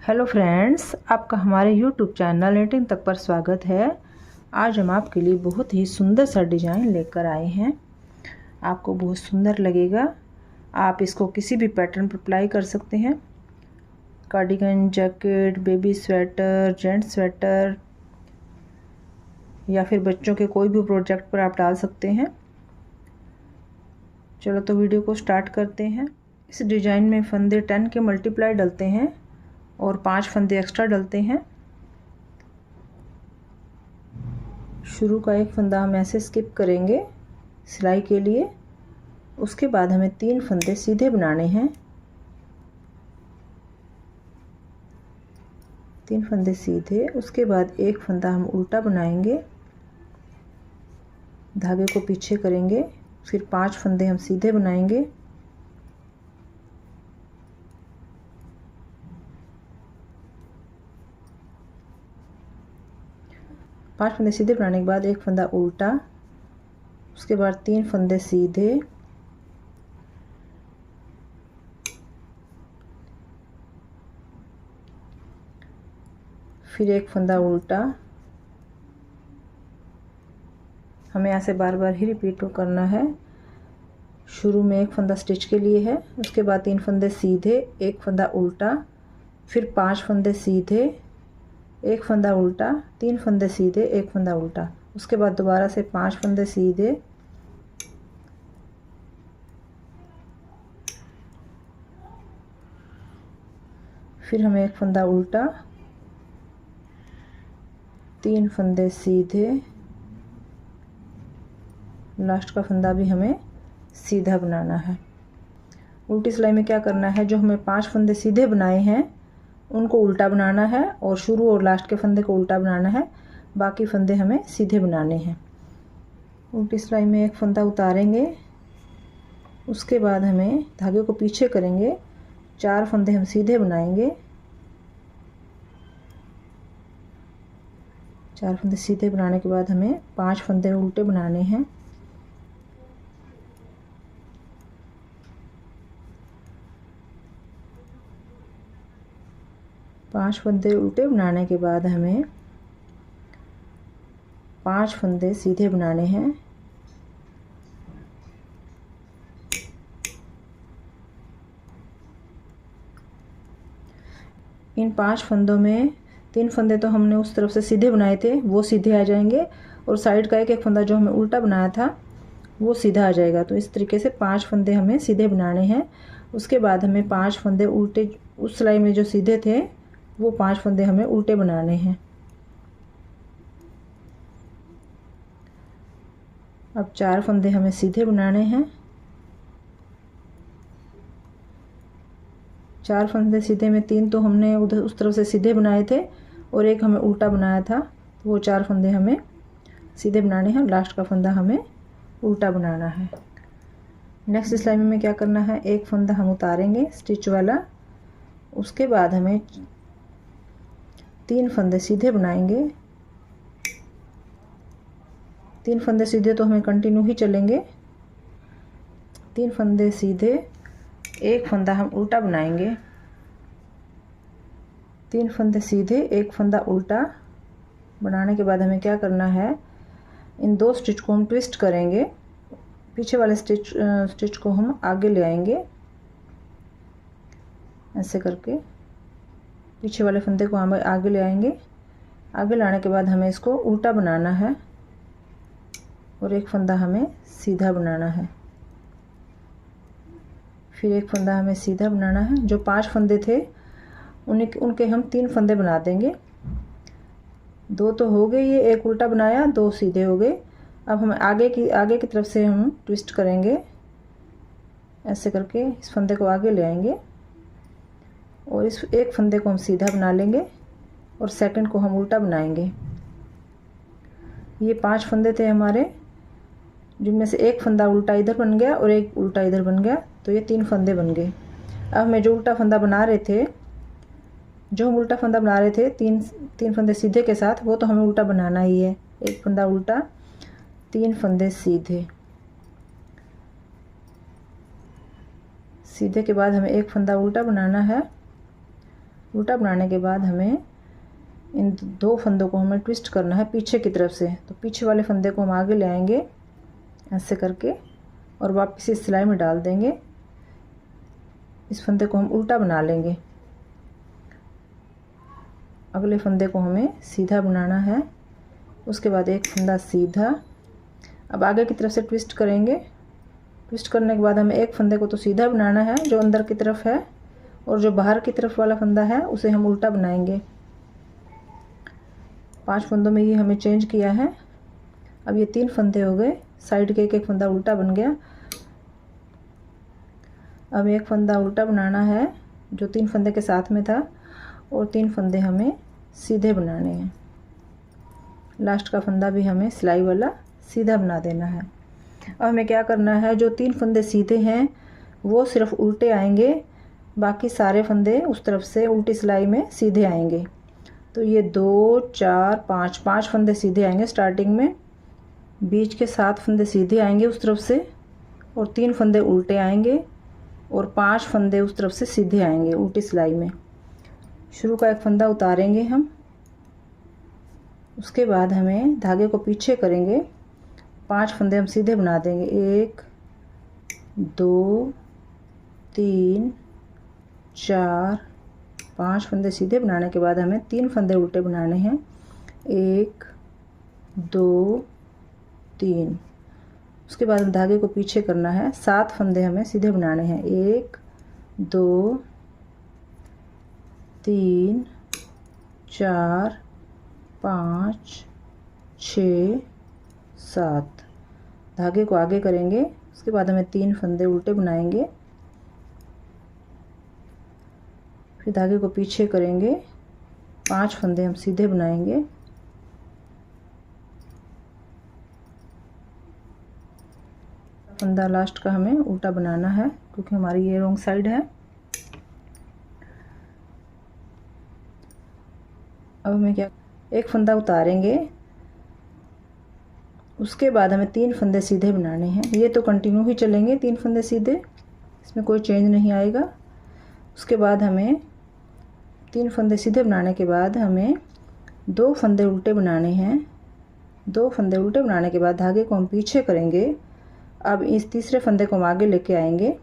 Hello friends, आपका हमारे YouTube channel knitting तक पर स्वागत है। आज हम आपके लिए बहुत ही सुंदर सा डिज़ाइन लेकर आए हैं। आपको बहुत सुंदर लगेगा। आप इसको किसी भी पैटर्न पर अप्लाई कर सकते हैं। Cardigan, jacket, baby sweater, gents sweater या फिर बच्चों के कोई भी प्रोजेक्ट पर आप डाल सकते हैं। चलो तो वीडियो को स्टार्ट करते हैं। इस डिज़ाइन में फंदे 10 के मल्टीप्लाई डलते हैं और 5 फंदे एक्स्ट्रा डलते हैं। शुरू का एक फंदा हम ऐसे स्किप करेंगे सिलाई के लिए। उसके बाद हमें 3 फंदे सीधे बनाने हैं। 3 फंदे सीधे, उसके बाद एक फंदा हम उल्टा बनाएंगे, धागे को पीछे करेंगे, फिर 5 फंदे हम सीधे बनाएंगे। पांच फंदे सीधे बनाने के बाद एक फंदा उल्टा, उसके बाद 3 फंदे सीधे, फिर एक फंदा उल्टा। हमें यहाँ से बार बार ही रिपीट करना है। शुरू में एक फंदा स्टिच के लिए है, उसके बाद 3 फंदे सीधे, एक फंदा उल्टा, फिर 5 फंदे सीधे, एक फंदा उल्टा, 3 फंदे सीधे, एक फंदा उल्टा, उसके बाद दोबारा से 5 फंदे सीधे, फिर हमें एक फंदा उल्टा, 3 फंदे सीधे, लास्ट का फंदा भी हमें सीधा बनाना है। उल्टी सिलाई में क्या करना है, जो हमें 5 फंदे सीधे बनाए हैं उनको उल्टा बनाना है और शुरू और लास्ट के फंदे को उल्टा बनाना है। बाकी फंदे हमें सीधे बनाने हैं। उल्टी सिलाई में एक फंदा उतारेंगे, उसके बाद हमें धागे को पीछे करेंगे, 4 फंदे हम सीधे बनाएंगे। 4 फंदे सीधे बनाने के बाद हमें 5 फंदे उल्टे बनाने हैं। पांच फंदे उल्टे बनाने के बाद हमें 5 फंदे सीधे बनाने हैं। इन 5 फंदों में 3 फंदे तो हमने उस तरफ से सीधे बनाए थे, वो सीधे आ जाएंगे, और साइड का एक फंदा जो हमें उल्टा बनाया था वो सीधा आ जाएगा। तो इस तरीके से 5 फंदे हमें सीधे बनाने हैं। उसके बाद हमें 5 फंदे उल्टे, उस सिलाई में जो सीधे थे वो 5 फंदे हमें उल्टे बनाने हैं। अब 4 फंदे हमें सीधे बनाने हैं। 4 फंदे सीधे में 3 तो हमने उधर उस तरफ से सीधे बनाए थे और एक हमें उल्टा बनाया था, तो वो 4 फंदे हमें सीधे बनाने हैं। लास्ट का फंदा हमें उल्टा बनाना है। नेक्स्ट सिलाई में क्या करना है, एक फंदा हम उतारेंगे स्टिच वाला, उसके बाद हमें 3 फंदे सीधे बनाएंगे। 3 फंदे सीधे तो हमें कंटिन्यू ही चलेंगे। 3 फंदे सीधे, एक फंदा हम उल्टा बनाएंगे। 3 फंदे सीधे, एक फंदा उल्टा बनाने के बाद हमें क्या करना है, इन 2 स्टिच को हम ट्विस्ट करेंगे। पीछे वाले स्टिच को हम आगे ले आएंगे, ऐसे करके पीछे वाले फंदे को हम आगे ले आएंगे। आगे लाने के बाद हमें इसको उल्टा बनाना है और एक फंदा हमें सीधा बनाना है। फिर एक फंदा हमें सीधा बनाना है। जो 5 फंदे थे उनके हम 3 फंदे बना देंगे। 2 तो हो गए, ये एक उल्टा बनाया, 2 सीधे हो गए। अब हम आगे की तरफ से हम ट्विस्ट करेंगे, ऐसे करके इस फंदे को आगे ले आएंगे और इस एक फंदे को हम सीधा बना लेंगे और सेकंड को हम उल्टा बनाएंगे। ये 5 फंदे थे हमारे, जिनमें से एक फंदा उल्टा इधर बन गया और एक उल्टा इधर बन गया, तो ये 3 फंदे बन गए। अब हमें जो उल्टा फंदा बना रहे थे, तीन फंदे सीधे के साथ, वो तो हमें उल्टा बनाना ही है। एक फंदा उल्टा, 3 फंदे सीधे, सीधे के बाद हमें एक फंदा उल्टा बनाना है। उल्टा बनाने के बाद हमें इन 2 फंदों को हमें ट्विस्ट करना है पीछे की तरफ से। तो पीछे वाले फंदे को हम आगे ले आएंगे ऐसे करके और वापस इस सिलाई में डाल देंगे। इस फंदे को हम उल्टा बना लेंगे। अगले फंदे को हमें सीधा बनाना है। उसके बाद एक फंदा सीधा। अब आगे की तरफ से ट्विस्ट करेंगे। ट्विस्ट करने के बाद हमें एक फंदे को तो सीधा बनाना है जो अंदर की तरफ है, और जो बाहर की तरफ वाला फंदा है उसे हम उल्टा बनाएंगे। 5 फंदों में ये हमें चेंज किया है। अब ये 3 फंदे हो गए, साइड के एक फंदा उल्टा बन गया। अब एक फंदा उल्टा बनाना है जो 3 फंदे के साथ में था, और 3 फंदे हमें सीधे बनाने हैं। लास्ट का फंदा भी हमें सिलाई वाला सीधा बना देना है। अब हमें क्या करना है, जो 3 फंदे सीधे हैं वो सिर्फ उल्टे आएंगे, बाकी सारे फंदे उस तरफ से उल्टी सिलाई में सीधे आएंगे। तो ये 2 4 5 फंदे सीधे आएंगे स्टार्टिंग में, बीच के 7 फंदे सीधे आएंगे उस तरफ से, और 3 फंदे उल्टे आएंगे, और 5 फंदे उस तरफ से सीधे आएंगे उल्टी सिलाई में। शुरू का एक फंदा उतारेंगे हम। उसके बाद हमें धागे को पीछे करेंगे, 5 फंदे हम सीधे बना देंगे। 1 2 3 4 5 फंदे सीधे बनाने के बाद हमें 3 फंदे उल्टे बनाने हैं। 1 2 3। उसके बाद हम धागे को पीछे करना है। 7 फंदे हमें सीधे बनाने हैं। 1 2 3 4 5 6 7। धागे को आगे करेंगे। उसके बाद हमें 3 फंदे उल्टे बनाएंगे, फिर धागे को पीछे करेंगे, 5 फंदे हम सीधे बनाएंगे। फंदा लास्ट का हमें उल्टा बनाना है क्योंकि हमारी ये रॉन्ग साइड है। अब हमें क्या, एक फंदा उतारेंगे, उसके बाद हमें 3 फंदे सीधे बनाने हैं। ये तो कंटिन्यू ही चलेंगे 3 फंदे सीधे, इसमें कोई चेंज नहीं आएगा। उसके बाद हमें 3 फंदे सीधे बनाने के बाद हमें 2 फंदे उल्टे बनाने हैं। 2 फंदे उल्टे बनाने के बाद धागे को हम पीछे करेंगे। अब इस तीसरे फंदे को हम आगे लेके आएंगे।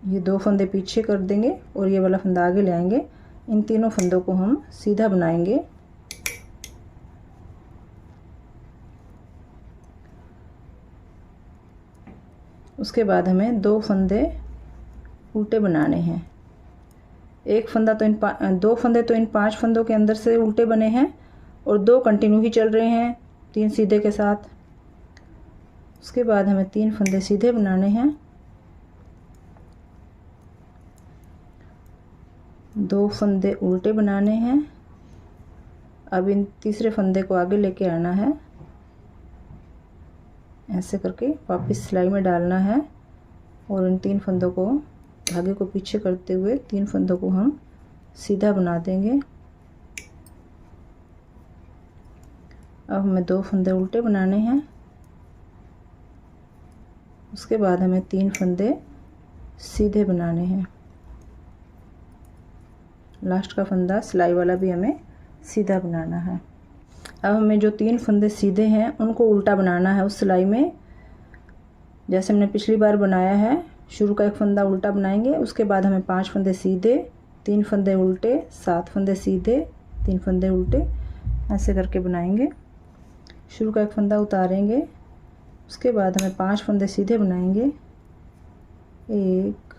ये 2 फंदे पीछे कर देंगे और ये वाला फंदा आगे ले आएंगे। इन तीनों फंदों को हम सीधा बनाएंगे। उसके बाद हमें 2 फंदे उल्टे बनाने हैं। एक फंदा तो इन 2 फंदे तो इन 5 फंदों के अंदर से उल्टे बने हैं, और 2 कंटिन्यू ही चल रहे हैं 3 सीधे के साथ। उसके बाद हमें 3 फंदे सीधे बनाने हैं। 2 फंदे उल्टे बनाने हैं। अब इन तीसरे फंदे को आगे लेके आना है, ऐसे करके वापस सिलाई में डालना है, और इन 3 फंदों को धागे को पीछे करते हुए 3 फंदों को हम सीधा बना देंगे। अब हमें 2 फंदे उल्टे बनाने हैं। उसके बाद हमें 3 फंदे सीधे बनाने हैं। लास्ट का फंदा सिलाई वाला भी हमें सीधा बनाना है। अब हमें जो 3 फंदे सीधे हैं उनको उल्टा बनाना है उस सिलाई में, जैसे हमने पिछली बार बनाया है। शुरू का एक फंदा उल्टा बनाएंगे, उसके बाद हमें 5 फंदे सीधे, 3 फंदे उल्टे, 7 फंदे सीधे, 3 फंदे उल्टे, ऐसे करके बनाएंगे। शुरू का एक फंदा उतारेंगे, उसके बाद हमें 5 फंदे सीधे बनाएंगे। 1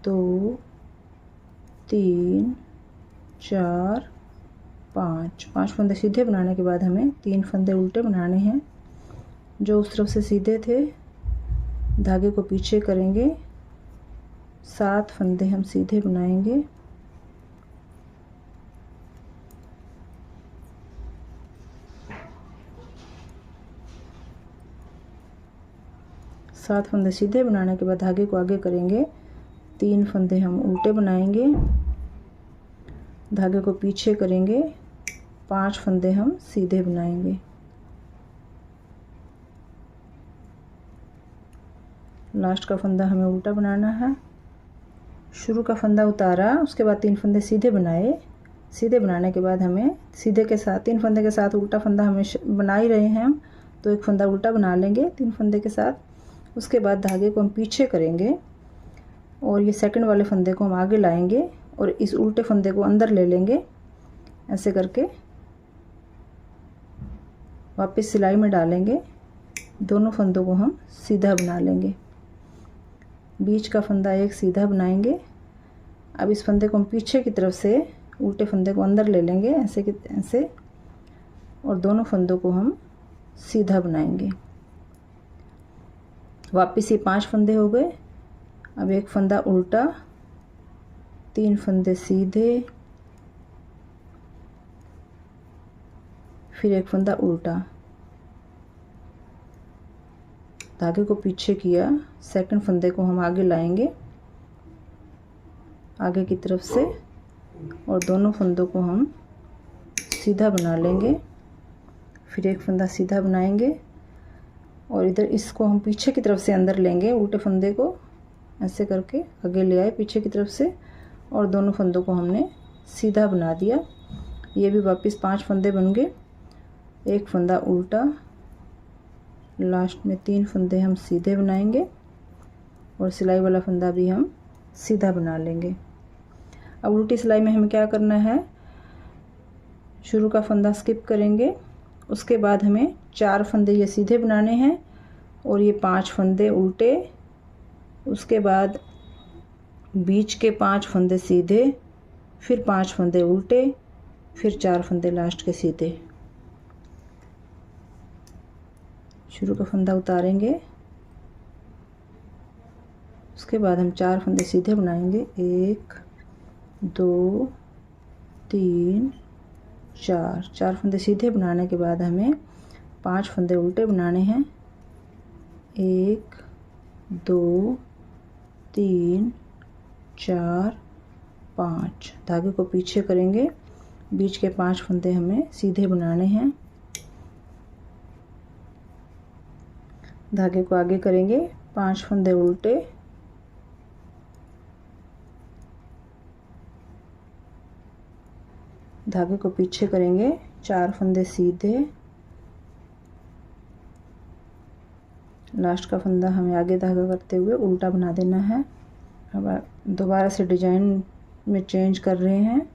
2 3 4 5 फंदे सीधे बनाने के बाद हमें 3 फंदे उल्टे बनाने हैं जो उस तरफ से सीधे थे। धागे को पीछे करेंगे, 7 फंदे हम सीधे बनाएंगे। सात फंदे सीधे बनाने के बाद धागे को आगे करेंगे, 3 फंदे हम उल्टे बनाएंगे। धागे को पीछे करेंगे, 5 फंदे हम सीधे बनाएंगे। लास्ट का फंदा हमें उल्टा बनाना है। शुरू का फंदा उतारा, उसके बाद 3 फंदे सीधे बनाए। सीधे बनाने के बाद हमें सीधे के साथ 3 फंदे के साथ उल्टा फंदा हमें बना ही रहे हैं हम, तो एक फंदा उल्टा बना लेंगे 3 फंदे के साथ। उसके बाद धागे को हम पीछे करेंगे और ये सेकंड वाले फंदे को हम आगे लाएंगे और इस उल्टे फंदे को अंदर ले लेंगे। ऐसे करके वापस सिलाई में डालेंगे। दोनों फंदों को हम सीधा बना लेंगे। बीच का फंदा एक सीधा बनाएंगे। अब इस फंदे को हम पीछे की तरफ से उल्टे फंदे को अंदर ले लेंगे ऐसे, और दोनों फंदों को हम सीधा बनाएंगे। वापस ये 5 फंदे हो गए। अब एक फंदा उल्टा, 3 फंदे सीधे, फिर एक फंदा उल्टा। धागे को पीछे किया, सेकंड फंदे को हम आगे लाएंगे आगे की तरफ से, और दोनों फंदों को हम सीधा बना लेंगे। फिर एक फंदा सीधा बनाएंगे और इधर इसको हम पीछे की तरफ से अंदर लेंगे। उल्टे फंदे को ऐसे करके आगे ले आए पीछे की तरफ से, और दोनों फंदों को हमने सीधा बना दिया। ये भी वापस 5 फंदे बन गए। एक फंदा उल्टा, लास्ट में 3 फंदे हम सीधे बनाएंगे और सिलाई वाला फंदा भी हम सीधा बना लेंगे। अब उल्टी सिलाई में हमें क्या करना है, शुरू का फंदा स्किप करेंगे। उसके बाद हमें 4 फंदे ये सीधे बनाने हैं और ये 5 फंदे उल्टे। उसके बाद बीच के 5 फंदे सीधे, फिर 5 फंदे उल्टे, फिर 4 फंदे लास्ट के सीधे। शुरू का फंदा उतारेंगे, उसके बाद हम 4 फंदे सीधे बनाएंगे। 1 2 3 4। 4 फंदे सीधे बनाने के बाद हमें 5 फंदे उल्टे बनाने हैं। 1 2 3 4 5। धागे को पीछे करेंगे। बीच के 5 फंदे हमें सीधे बनाने हैं। धागे को आगे करेंगे, 5 फंदे उल्टे, धागे को पीछे करेंगे, 4 फंदे सीधे, लास्ट का फंदा हमें आगे धागा करते हुए उल्टा बना देना है। अब दोबारा से डिजाइन में चेंज कर रहे हैं।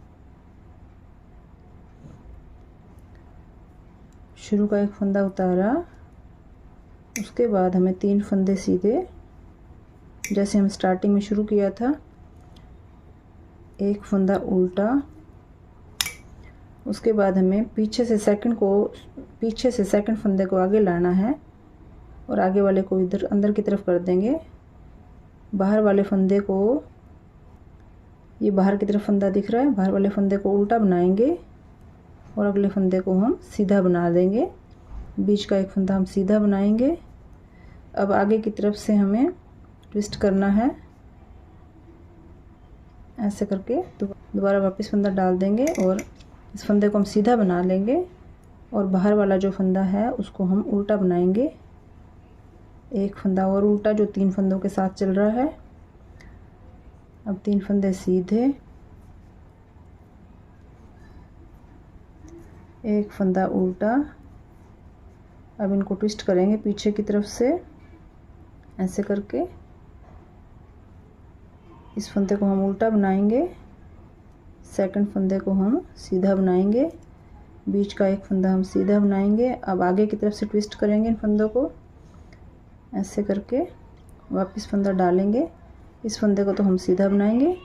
शुरू का एक फंदा उतारा, उसके बाद हमें 3 फंदे सीधे, जैसे हम स्टार्टिंग में शुरू किया था। एक फंदा उल्टा, उसके बाद हमें पीछे से सेकंड फंदे को आगे लाना है और आगे वाले को इधर अंदर की तरफ कर देंगे। बाहर वाले फंदे को, ये बाहर की तरफ फंदा दिख रहा है, बाहर वाले फंदे को उल्टा बनाएंगे और अगले फंदे को हम सीधा बना देंगे। बीच का एक फंदा हम सीधा बनाएंगे। अब आगे की तरफ से हमें ट्विस्ट करना है, ऐसे करके दोबारा वापस फंदा डाल देंगे और इस फंदे को हम सीधा बना लेंगे और बाहर वाला जो फंदा है उसको हम उल्टा बनाएंगे। एक फंदा और उल्टा जो 3 फंदों के साथ चल रहा है। अब 3 फंदे सीधे, एक फंदा उल्टा। अब इनको ट्विस्ट करेंगे पीछे की तरफ से, ऐसे करके इस फंदे को हम उल्टा बनाएंगे, सेकंड फंदे को हम सीधा बनाएंगे, बीच का एक फंदा हम सीधा बनाएंगे। अब आगे की तरफ से ट्विस्ट करेंगे इन फंदों को, ऐसे करके वापस फंदा डालेंगे। इस फंदे को तो हम सीधा बनाएंगे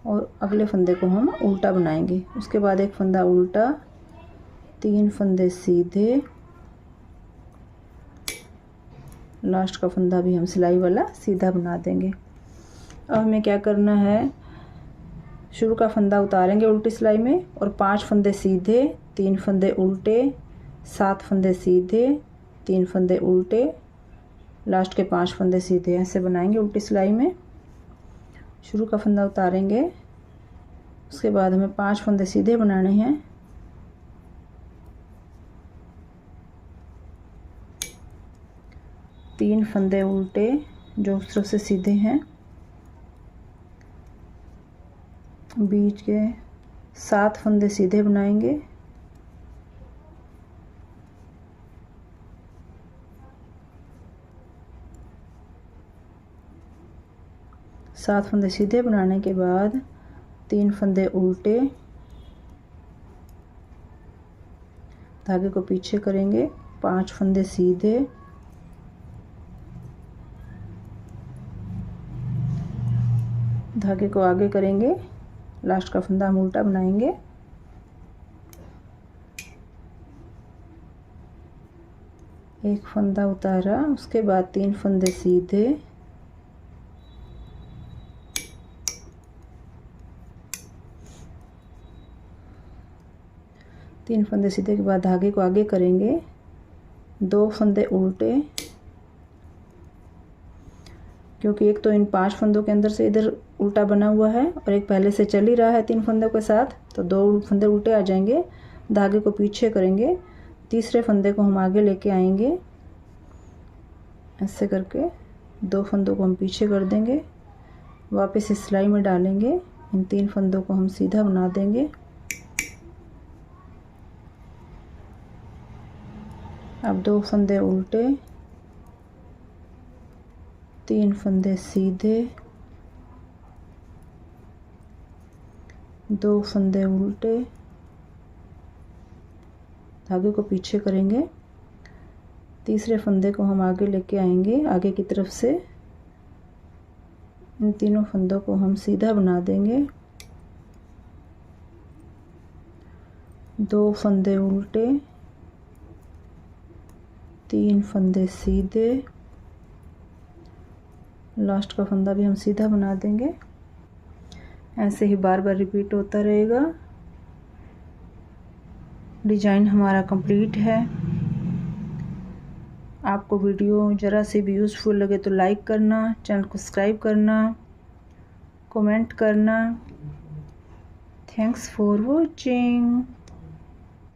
और अगले फंदे को हम उल्टा बनाएंगे। उसके बाद एक फंदा उल्टा, 3 फंदे सीधे, लास्ट का फंदा भी हम सिलाई वाला सीधा बना देंगे। अब हमें क्या करना है, शुरू का फंदा उतारेंगे उल्टी सिलाई में और 5 फंदे सीधे, 3 फंदे उल्टे, 7 फंदे सीधे, 3 फंदे उल्टे, लास्ट के 5 फंदे सीधे, ऐसे बनाएंगे उल्टी सिलाई में। शुरू का फंदा उतारेंगे, उसके बाद हमें 5 फंदे सीधे बनाने हैं। तीन फंदे उल्टे जो उस तरफ से सीधे हैं, बीच के 7 फंदे सीधे बनाएंगे। सात फंदे सीधे बनाने के बाद 3 फंदे उल्टे, धागे को पीछे करेंगे, 5 फंदे सीधे, धागे को आगे करेंगे, लास्ट का फंदा हम उल्टा बनाएंगे। एक फंदा उतारा, उसके बाद 3 फंदे सीधे, तीन फंदे सीधे के बाद धागे को आगे करेंगे, 2 फंदे उल्टे, क्योंकि एक तो इन 5 फंदों के अंदर से इधर उल्टा बना हुआ है और एक पहले से चल ही रहा है 3 फंदों के साथ, तो 2 फंदे उल्टे आ जाएंगे। धागे को पीछे करेंगे, तीसरे फंदे को हम आगे लेके आएंगे, ऐसे करके 2 फंदों को हम पीछे कर देंगे, वापस इस सिलाई में डालेंगे, इन 3 फंदों को हम सीधा बना देंगे। अब 2 फंदे उल्टे, 3 फंदे सीधे, 2 फंदे उल्टे, धागे को पीछे करेंगे, तीसरे फंदे को हम आगे लेके आएंगे, आगे की तरफ से इन तीनों फंदों को हम सीधा बना देंगे। 2 फंदे उल्टे, 3 फंदे सीधे, लास्ट का फंदा भी हम सीधा बना देंगे। ऐसे ही बार बार रिपीट होता रहेगा। डिजाइन हमारा कंप्लीट है। आपको वीडियो ज़रा से भी यूज़फुल लगे तो लाइक करना, चैनल को सब्सक्राइब करना, कमेंट करना। Thanks for watching.